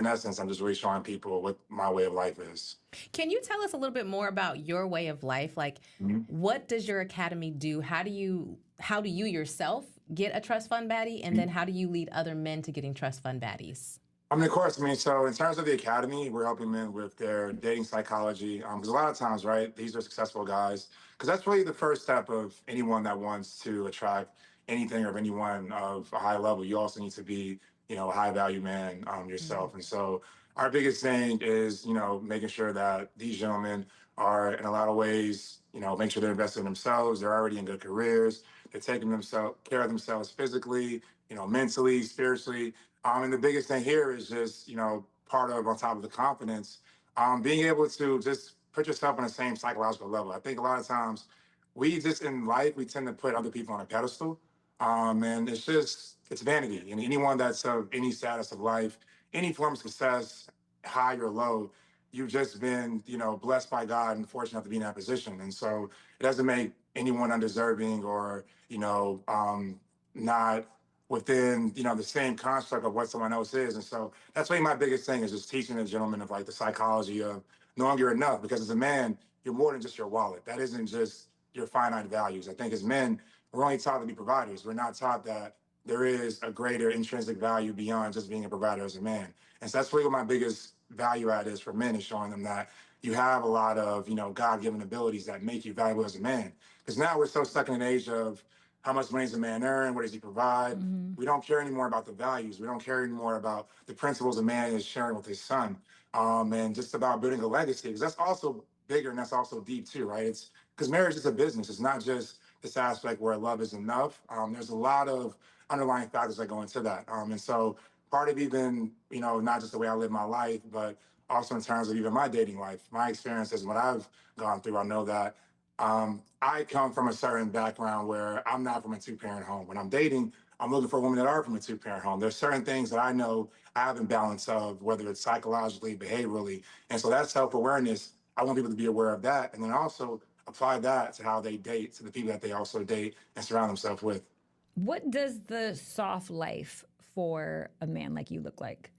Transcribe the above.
in essence, I'm just really showing people what my way of life is. Can you tell us a little bit more about your way of life? Like, Mhm. what does your academy do? How do you yourself get a trust fund baddie, and then how do you lead other men to getting trust fund baddies? I mean, of course, so in terms of the academy, we're helping men with their dating psychology. Because a lot of times, right, these are successful guys. Because that's really the first step of anyone that wants to attract anything or anyone of a high level. You also need to be, a high value man Mhm. yourself. And so our biggest thing is, making sure that these gentlemen are in a lot of ways, make sure they're invested in themselves. They're already in good careers. They're taking themselves care of themselves physically, mentally, spiritually, and the biggest thing here is just, part of on top of the confidence, being able to just put yourself on the same psychological level. I think a lot of times we just in life, we tend to put other people on a pedestal. And it's vanity. And anyone that's of any status of life, any form of success, high or low, you've just been, blessed by God and fortunate enough to be in that position. And so it doesn't make anyone undeserving or, not within the same construct of what someone else is. And so that's really my biggest thing is just teaching the gentleman of like the psychology of knowing you're enough, because as a man you're more than just your wallet. That isn't just your finite values. I think as men we're only taught to be providers. We're not taught that there is a greater intrinsic value beyond just being a provider as a man. And so that's really what my biggest value add is for men, is showing them that you have a lot of God-given abilities that make you valuable as a man. Because now we're so stuck in an age of how much money does a man earn? What does he provide? Mhm. We don't care anymore about the values. We don't care anymore about the principles a man is sharing with his son, and just about building a legacy. Because that's also bigger and that's also deep too, right? It's because marriage is a business. It's not just this aspect where love is enough. There's a lot of underlying factors that go into that, and so part of even not just the way I live my life, but also in terms of even my dating life, my experiences, what I've gone through. I know that I come from a certain background where I'm not from a two-parent home. When I'm dating, I'm looking for women that are from a two-parent home. There's certain things that I know I have imbalance of, whether it's psychologically, behaviorally. And so that self-awareness, I want people to be aware of that. And then also apply that to how they date, to the people that they also date and surround themselves with. What does the soft life for a man like you look like?